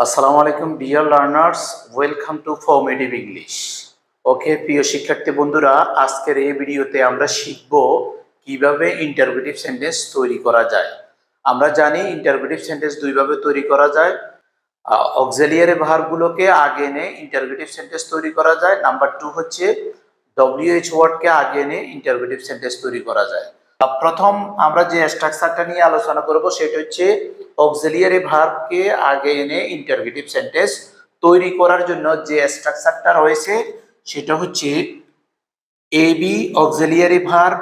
আসসালামু আলাইকুম dear learners, welcome to formative English. Okay প্রিয় শিক্ষার্থী বন্ধুরা, আজকের এই ভিডিওতে আমরা শিখব কিভাবে ইন্টারোগেটিভ সেন্টেন্স তৈরি করা যায়। আমরা জানি ইন্টারোগেটিভ সেন্টেন্স দুইভাবে তৈরি করা যায়। অক্সিলিয়ারি ভার্বগুলোকে আগে এনে ইন্টারোগেটিভ সেন্টেন্স তৈরি করা যায়। নাম্বার 2 হচ্ছে ডব্লিউএইচ ওয়ার্ডকে আগে এনে ইন্টারোগেটিভ সেন্টেন্স তৈরি করা যায়। প্রথম আমরা যে স্ট্রাকচারটা নিয়ে আলোচনা করব সেটা হচ্ছে অক্সিলিয়ারি ভার্বকে আগে এনে ইন্টারোগেটিভ সেন্টেন্স তৈরি করার জন্য যে স্ট্রাকচারটা রয়েছে সেটা হচ্ছে AV auxiliary verb,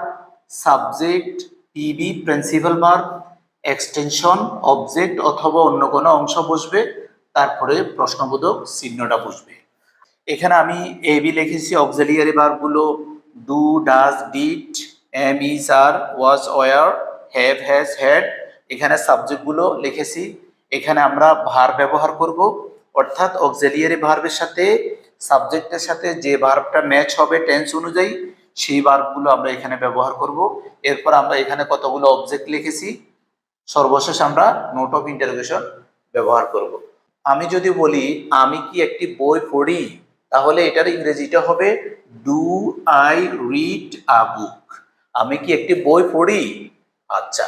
subject, PV principal verb, extension object অথবা অন্য কোনো অংশ বসবে, তারপরে প্রশ্নবোধক চিহ্নটা বসবে। এখানে আমি এবি লিখেছি অক্সিলিয়ারি ভার্বগুলো do, does, did, am, is, are, was, were, have, has, had. এখানে সাবজেক্টগুলো লিখেছি। এখানে আমরা ভার্ব ব্যবহার করব, অর্থাৎ অক্সিলিয়ারি ভার্বের সাথে সাবজেক্টের সাথে যে ভার্বটা ম্যাচ হবে টেন্স অনুযায়ী সেই ভার্বগুলো আমরা এখানে ব্যবহার করব। এরপর আমরা এখানে কতগুলো অবজেক্ট লিখেছি। সর্বশেষ আমরা নোট অফ ইন্টারোগেশন ব্যবহার করব। আমি যদি বলি আমি কি একটি বই পড়ি, তাহলে এটার ইংরেজিটা হবে ডু আই রিড আ বুক। আমি কি একটি বই পড়ি। আচ্ছা,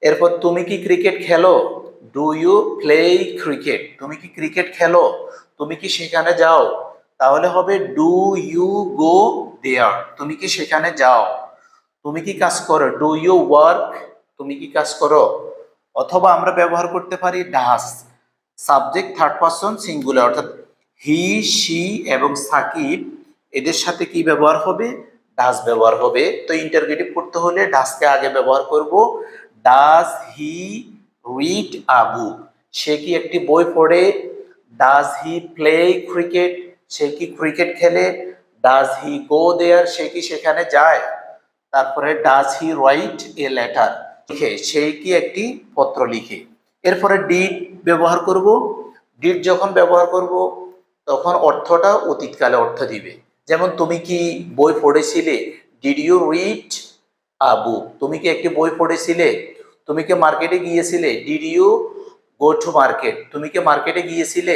এরপর তুমি কি ক্রিকেট খেলো, ডু ইউ প্লে ক্রিকেট। তুমি কি ক্রিকেট খেলো, তুমি কি সেখানে যাও, তাহলে হবে ডু ইউ গো দেয়ার। তুমি কি সেখানে যাও। তুমি কি কাজ করো, ডু ইউ ওয়ার্ক। তুমি কি কাজ করো। অথবা আমরা ব্যবহার করতে পারি ডাস, সাবজেক্ট থার্ড পারসন সিঙ্গুলার, অর্থাৎ হি, শি এবং সাকিব এদের সাথে কি ব্যবহার হবে, ডাস ব্যবহার হবে। তো ইন্টারোগেটিভ করতে হলে ডাসকে আগে ব্যবহার করব। ডাস হি রিড আ বুক। সে কি একটি বই পড়ে। ডাস হি প্লে ক্রিকেট। সে কি ক্রিকেট খেলে। ডাস হি গো দেয়ার। সে কি সেখানে যায়। তারপরে ডাস হি রাইট এ লেটার। লিখে, সে কি একটি পত্র লিখে। এরপরে ডিড ব্যবহার করব। ডিড যখন ব্যবহার করব তখন অর্থটা অতীতকালে অর্থ দিবে। যেমন তুমি কি বই পড়েছিলে, did you read a book. তুমি কি একটি বই পড়েছিলে। তুমি কি মার্কেটে গিয়েছিলে, did you go to market. তুমি কি মার্কেটে গিয়েছিলে।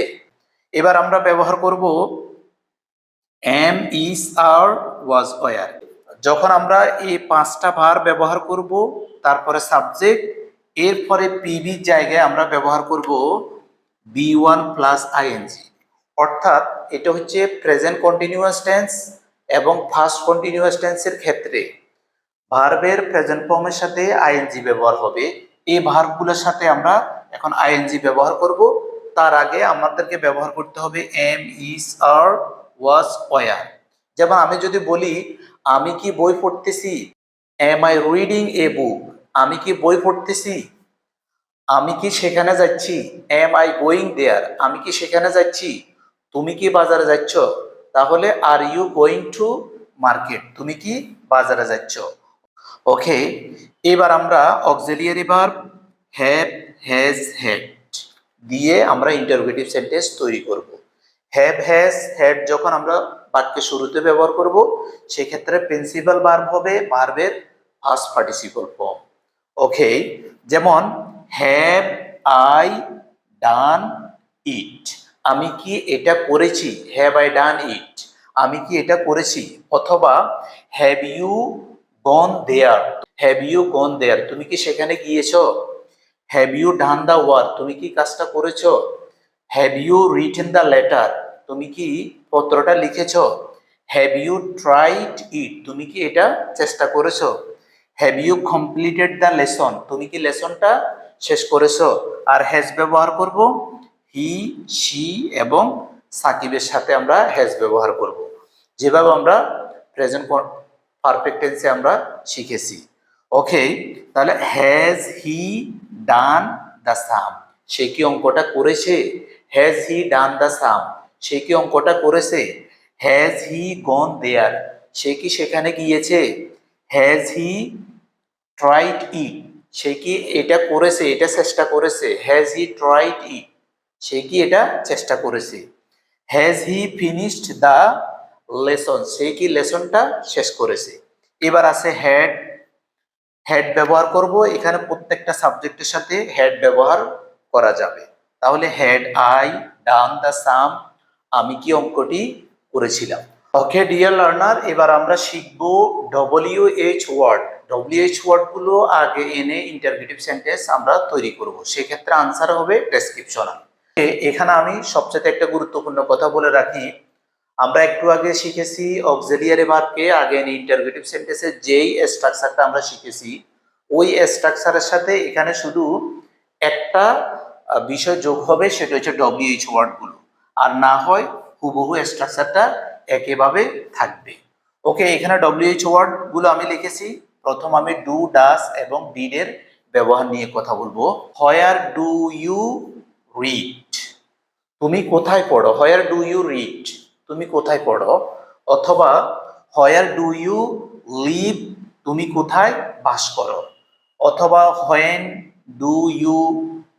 এবার আমরা ব্যবহার করব am, is, are, was, were. যখন আমরা এই পাঁচটা ভার্ব ব্যবহার করব, তারপরে সাবজেক্ট, এরপরে পিবির জায়গায় আমরা ব্যবহার করব বি1 প্লাস আইএনজি। অর্থাৎ এটা হচ্ছে প্রেজেন্ট কন্টিনিউয়াস টেন্স এবং ফার্স্ট কন্টিনিউয়াস টেন্সের ক্ষেত্রে ভার্বের প্রেজেন্ট ফর্মের সাথে আইএনজি ব্যবহার হবে। এই ভার্বগুলোর সাথে আমরা এখন আইএনজি ব্যবহার করব। তার আগে আমাদেরকে ব্যবহার করতে হবে am, is, are, was, were. যেমন আমি যদি বলি আমি কি বই পড়তেছি, am I reading a book. আমি কি বই পড়তেছি। আমি কি সেখানে যাচ্ছি, এম আই গোয়িং দেয়ার। আমি কি সেখানে যাচ্ছি। তুমি কি বাজারে যাচ্ছ, তাহলে are you going to market. তুমি কি বাজারে যাচ্ছ। ওকে, এবার আমরা auxiliary verb have, has, had দিয়ে আমরা ইন্টারোগেটিভ সেন্টেন্স তৈরি করব। হ্যাভ, হ্যাজ, হ্যাড যখন আমরা বাক্যের শুরুতে ব্যবহার করব সেক্ষেত্রে প্রিন্সিপাল ভার্ব হবে ভার্বের ফার্স্ট পার্টিসিপল ফর্ম। ওকে, যেমন হ্যাভ আই ডান ইট। আমি কি এটা করেছি, হ্যাভ আই ডান ইট। আমি কি এটা করেছি। অথবা have you gone there. Have you gone there. তুমি কি সেখানে গিয়েছো। Have you done the work. তুমি কি কাজটা করেছো। Have you written the letter. তুমি কি পত্রটা লিখেছো। Have you tried it. তুমি কি এটা চেষ্টা করেছো। Have you completed the lesson. তুমি কি লেসনটা শেষ করেছো। আর হ্যাজ ব্যবহার করব হি, শি এবং সাকিবের সাথে আমরা হ্যাজ ব্যবহার করব, যেভাবে আমরা প্রেজেন্ট পারফেক্ট টেন্সে আমরা শিখেছি। ওকে, তাহলে হ্যাজ হি ডান দ্য সাম। সে কি অঙ্কটা করেছে। হ্যাজ হি ডান দ্য সাম। সে কি অঙ্কটা করেছে। হ্যাজ হি গন দেয়ার। সে কি সেখানে গিয়েছে। হ্যাজ হি ট্রাইড ইট। সে কি এটা করেছে, এটা চেষ্টা করেছে। হ্যাজ হি ট্রাইড ইট। সে কি এটা চেষ্টা করেছে। Has he finished the lesson. সে কি লেসনটা শেষ করেছে। এবার আছে হ্যাড। হ্যাড ব্যবহার করব, এখানে প্রত্যেকটা সাবজেক্টের সাথে হ্যাড ব্যবহার করা যাবে। তাহলে হ্যাড আই ডান দ্য সাম, আমি কি অঙ্কটি করেছিলাম। ওকে ডিয়ার লার্নার, এবার আমরা শিখব WH ওয়ার্ড। WH ওয়ার্ডগুলো আগে এনে ইন্টারগেটিভ সেন্টেন্স আমরা তৈরি করব। সেক্ষেত্রে আনসার হবে ডেসক্রিপশনাল। এখানে আমি সবচেয়ে একটা গুরুত্বপূর্ণ কথা বলে রাখি, আমরা একটু আগে শিখেছি অক্সিলিয়ারি ভার্বকে আগে এনে ইন্টারগেটিভ সেন্টেন্সের যেই স্ট্রাকচারটা আমরা শিখেছি, ওই স্ট্রাকচারের সাথে এখানে শুধু একটা বিষয় যোগ হবে, সেটা হচ্ছে WH ওয়ার্ডগুলো, আর না হয় হুবহু স্ট্রাকচারটা একইভাবে থাকবে। ওকে, এখানে WH ওয়ার্ডগুলো আমি লিখেছি। প্রথম আমি ডু, ডাস এবং ডিড এর ব্যবহার নিয়ে কথা বলবো। হোয়ার ডু ইউ রিড, তুমি কোথায় পড়ো। হোয়ার ডু ইউ রিড, তুমি কোথায় পড়ো। অথবা হোয়ার ডু ইউ লিভ, তুমি কোথায় বাস করো। অথবা হোয়েন ডু ইউ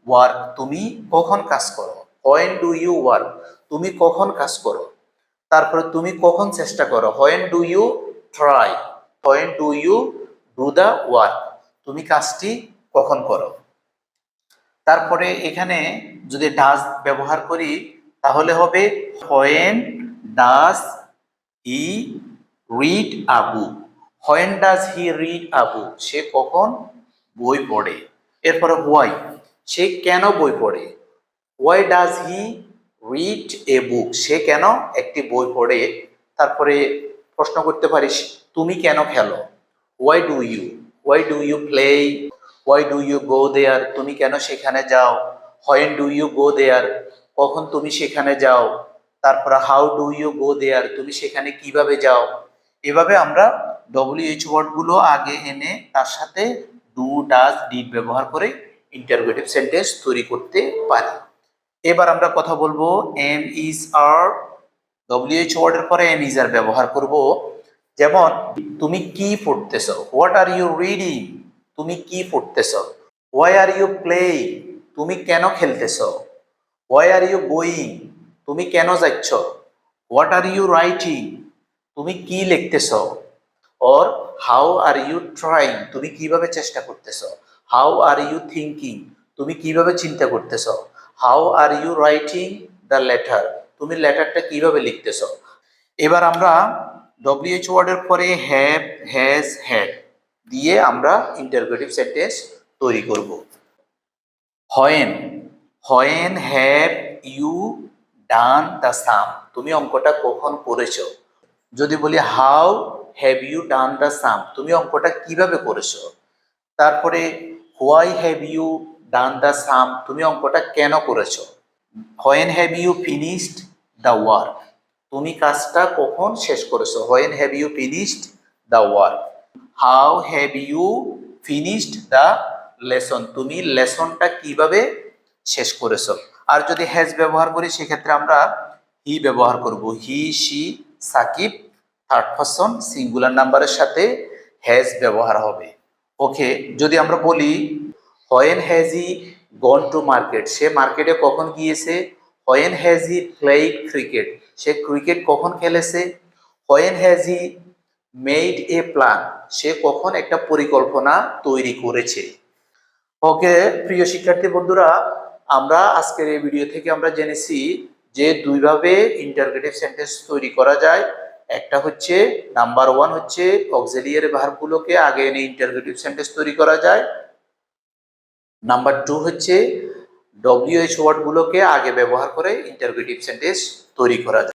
ওয়ার্ক, তুমি কখন কাজ করো। হোয়েন ডু ইউ ওয়ার্ক, তুমি কখন কাজ করো। তারপরে তুমি কখন চেষ্টা করো। When do you try, when do you do the work, তুমি কাজটি কখন করো। তারপরে এখানে যদি ডাজ ব্যবহার করি তাহলে হবে when does he read a book, when does he read a book, সে কখন বই পড়ে। এরপরে হোয়াই, সে কেন বই পড়ে। Why does he read a book, সে কেন একটি বই পড়ে। তারপরে প্রশ্ন করতে পারিস তুমি কেন খেলো। Why do you play, why do you go there, তুমি কেন সেখানে যাও। When do you go there, কখন তুমি সেখানে যাও। তারপরে how do you go there, তুমি সেখানে কিভাবে যাও। এভাবে আমরা WH ওয়ার্ডগুলো আগে এনে তার সাথে ডু, ডাজ, ডিড ব্যবহার করে ইন্টারোগেটিভ সেন্টেন্স তৈরি করতে পারি। এবার আমরা কথা বলবো এম ইজ আর। WH ওয়ার্ডের পরে এম ইজ আর ব্যবহার করব। যেমন তুমি কি পড়তেছো, হোয়াট আর ইউ রিডিং, তুমি কি পড়তেছো। হোয়াই আর ইউ প্লেইং, তুমি কেন খেলতেছো। হোয়াই আর ইউ গোয়িং, তুমি কেন যাচ্ছ। হোয়াট আর ইউ রাইটিং, তুমি কি লিখতেছো। Or how are you trying, তুমি কিভাবে চেষ্টা করতেছো। হাউ আর ইউ থিঙ্কিং, তুমি কিভাবে চিন্তা করতেছো। How are you writing the letter, তুমি লেটারটা কিভাবে লিখতেছো। এবার আমরা WH ওয়ার্ডের পরে হ্যাভ, হ্যাজ, হ্যাড দিয়ে আমরা ইন্টারোগেটিভ সেন্টেন্স তৈরি করব। When, when have you done the sum, তুমি অঙ্কটা কখন করেছো। যদি বলি how have you done the sum, তুমি অঙ্কটা কিভাবে করেছো। তারপরে why have you done the sum, তুমি অঙ্কটা কেন করেছো। When have you finished the work, তুমি কাজটা কখন শেষ করেছো। When have you finished the work. How have you finished the lesson, তুমি লেসনটা কিভাবে শেষ করেছো। আর যদি হ্যাজ ব্যবহার করি সেক্ষেত্রে আমরা হি ব্যবহার করব। He, she, Sakib third person singular নাম্বারের সাথে হ্যাজ ব্যবহার হবে। ওকে, যদি আমরা বলি when has he gone to market, সে মার্কেটে কখন গিয়েছে। When has he played cricket, সে ক্রিকেট কখন খেলেছে। When has he made a plan, সে কখন একটা পরিকল্পনা তৈরি করেছে। ওকে প্রিয় শিক্ষার্থী বন্ধুরা, আমরা আজকের এই ভিডিও থেকে আমরা জেনেছি যে দুইভাবে ইন্টারোগেটিভ সেন্টেন্স তৈরি করা যায়। একটা হচ্ছে নাম্বার 1 হচ্ছে অক্সিলিয়ারি ভার্বগুলোকে আগে এনে ইন্টারোগেটিভ সেন্টেন্স তৈরি করা যায়। নাম্বার 2 হচ্ছে WH ওয়ার্ডগুলোকে আগে ব্যবহার করে ইন্টারোগেটিভ সেন্টেন্স তৈরি করা যায়।